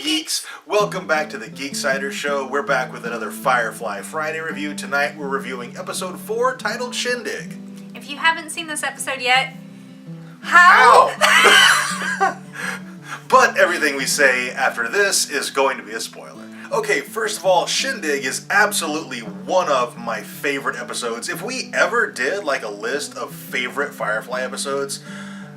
Hey geeks, welcome back to the Geeksiders Show. We're back with another Firefly Friday review. Tonight we're reviewing episode 4 titled Shindig. If you haven't seen this episode yet, how? But everything we say after this is going to be a spoiler. Okay, first of all, Shindig is absolutely one of my favorite episodes. If we ever did like a list of favorite Firefly episodes,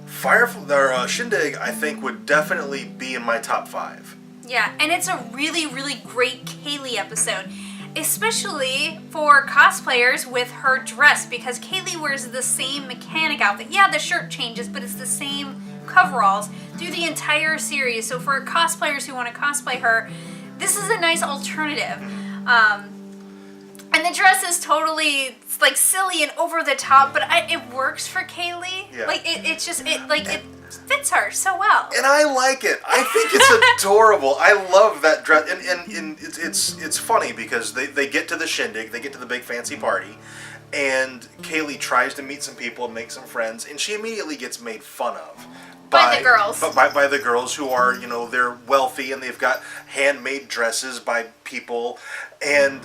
Shindig, I think, would definitely be in my top 5. Yeah, and it's a really, really great Kaylee episode. Especially for cosplayers with her dress, because Kaylee wears the same mechanic outfit. Yeah, the shirt changes, but it's the same coveralls through the entire series. So for cosplayers who want to cosplay her, this is a nice alternative. And the dress is totally like silly and over the top, but it works for Kaylee. Yeah. Like it fits her so well. And I like it. I think it's adorable. I love that dress. And it's funny because they get to the Shindig, they get to the big fancy party, and Kaylee tries to meet some people and make some friends, and she immediately gets made fun of. By the girls. By the girls who are, they're wealthy and they've got handmade dresses by people. And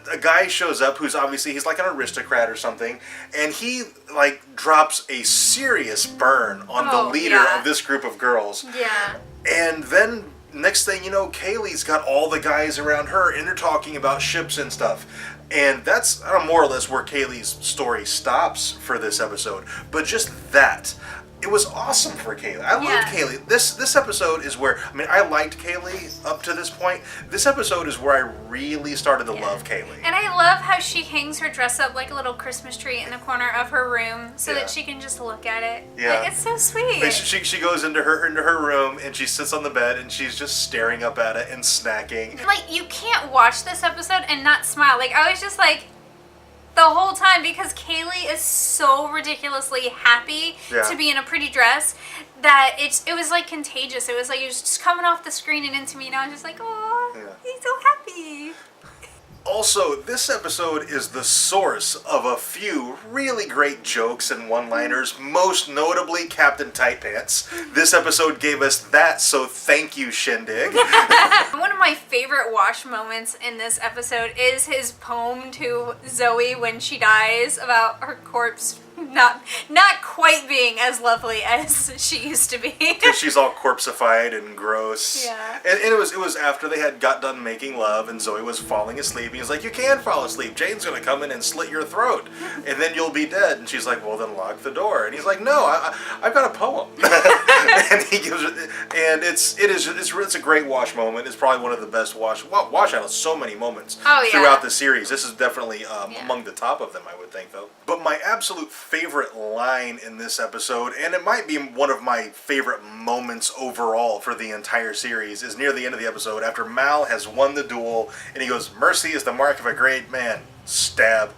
a guy shows up who's obviously, he's like an aristocrat or something, and he like drops a serious burn on the leader of this group of girls. Yeah. And then next thing you know, Kaylee's got all the guys around her and they're talking about ships and stuff. And that's more or less where Kaylee's story stops for this episode. But just that, it was awesome for Kaylee. I loved Kaylee. This episode is where, I liked Kaylee up to this point. This episode is where I really started to love Kaylee. And I love how she hangs her dress up like a little Christmas tree in the corner of her room so that she can just look at it. Yeah. Like, it's so sweet. She goes into her room and she sits on the bed and she's just staring up at it and snacking. Like, you can't watch this episode and not smile. Like, I was just like, the whole time, because Kaylee is so ridiculously happy to be in a pretty dress that it was like contagious. It was like it was just coming off the screen and into me, and I was just like, oh, he's so happy. Also, this episode is the source of a few really great jokes and one-liners, most notably Captain Tight Pants. This episode gave us that, so thank you, Shindig. One of my favorite wash moments in this episode is his poem to Zoe when she dies about her corpse not quite being as lovely as she used to be. Because she's all corpseified and gross. Yeah. And it was after they had got done making love and Zoe was falling asleep. He's like, you can fall asleep. Jane's going to come in and slit your throat. And then you'll be dead. And she's like, well, then lock the door. And he's like, no, I've got a poem. And he gives it. And it's a great wash moment. It's probably one of the best wash out of so many moments throughout the series. This is definitely among the top of them, I would think, though. But my absolute favorite line in this episode, and it might be one of my favorite moments overall for the entire series, is near the end of the episode after Mal has won the duel and he goes, mercy is the mark of a great man. Stab.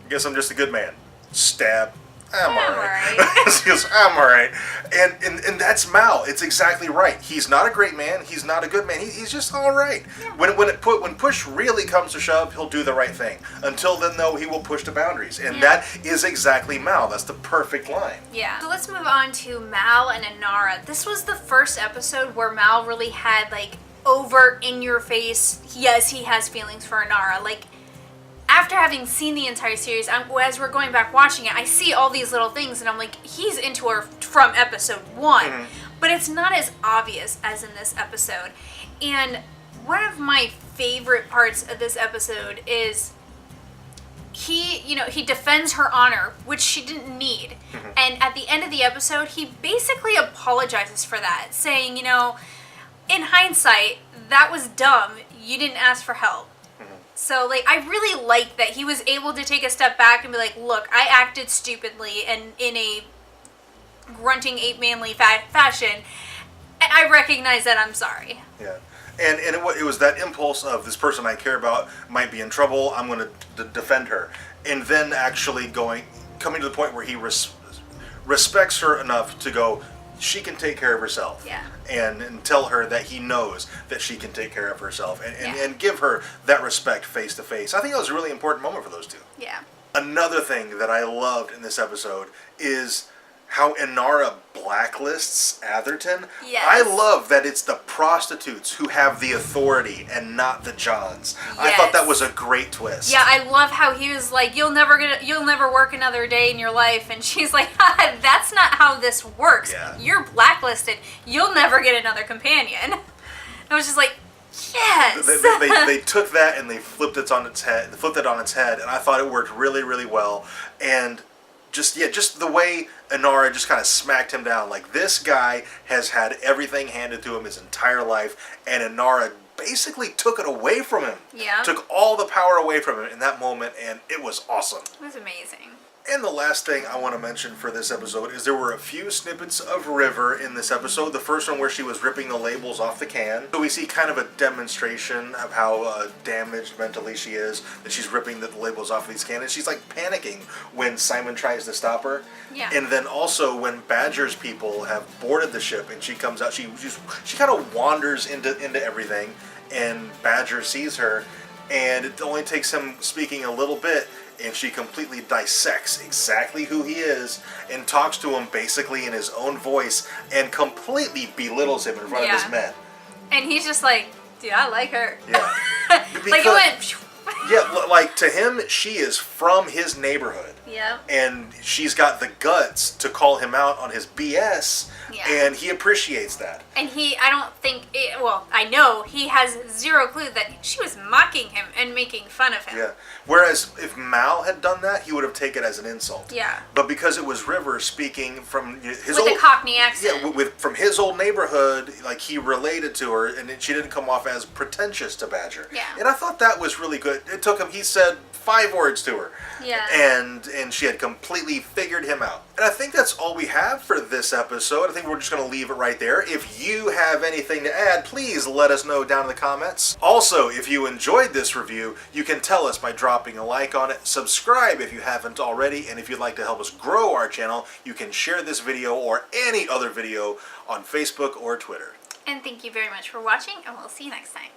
I guess I'm just a good man. Stab. I'm alright. He goes, I'm alright. And that's Mal. It's exactly right. He's not a great man. He's not a good man. He's just alright. Yeah. When push really comes to shove, he'll do the right thing. Until then, though, he will push the boundaries. And that is exactly Mal. That's the perfect line. Yeah. So let's move on to Mal and Inara. This was the first episode where Mal really had, like, overt, in-your-face, yes, he has feelings for Inara. Like, after having seen the entire series, as we're going back watching it, I see all these little things, and I'm like, he's into her from episode 1. Mm-hmm. But it's not as obvious as in this episode. And one of my favorite parts of this episode is he defends her honor, which she didn't need. Mm-hmm. And at the end of the episode, he basically apologizes for that, saying, in hindsight, that was dumb. You didn't ask for help. So, like, I really like that he was able to take a step back and be like, look, I acted stupidly and in a grunting ape-manly fashion, and I recognize that I'm sorry. Yeah. And it was that impulse of this person I care about might be in trouble, I'm going to defend her. And then actually coming to the point where he respects her enough to go, she can take care of herself. Yeah. And tell her that he knows that she can take care of herself and give her that respect face to face. I think that was a really important moment for those two. Yeah. Another thing that I loved in this episode is how Inara blacklists Atherton. Yes. I love that it's the prostitutes who have the authority and not the Johns. I thought that was a great twist. Yeah, I love how he was like, you'll never work another day in your life, and she's like, that's not how this works. Yeah. You're blacklisted. You'll never get another companion. I was just like, yes. They took that and they flipped it on its head, and I thought it worked really, really well. And just the way Inara just kind of smacked him down. Like, this guy has had everything handed to him his entire life, and Inara basically took it away from him. Yeah. Took all the power away from him in that moment, and it was awesome. It was amazing. And the last thing I want to mention for this episode is there were a few snippets of River in this episode. The first one where she was ripping the labels off the can. So we see kind of a demonstration of how damaged mentally she is, that she's ripping the labels off of these cans. And she's like panicking when Simon tries to stop her. Yeah. And then also when Badger's people have boarded the ship and she comes out, she kind of wanders into everything, and Badger sees her, and it only takes him speaking a little bit, and she completely dissects exactly who he is and talks to him basically in his own voice and completely belittles him in front of his men. And he's just like, dude, I like her. Yeah. Like, it went... Yeah, like, to him, she is from his neighborhood. Yeah. And she's got the guts to call him out on his BS, and he appreciates that. And I know he has zero clue that she was mocking him and making fun of him. Yeah. Whereas if Mal had done that, he would have taken it as an insult. Yeah. But because it was River speaking from his with a Cockney accent. Yeah, from his old neighborhood, like, he related to her, and she didn't come off as pretentious to Badger. Yeah. And I thought that was really good. It took him, he said 5 words to her. Yeah. And she had completely figured him out. And I think that's all we have for this episode. I think we're just going to leave it right there. If you have anything to add, please let us know down in the comments. Also, if you enjoyed this review, you can tell us by dropping a like on it, subscribe if you haven't already, and if you'd like to help us grow our channel, you can share this video or any other video on Facebook or Twitter. And thank you very much for watching, and we'll see you next time.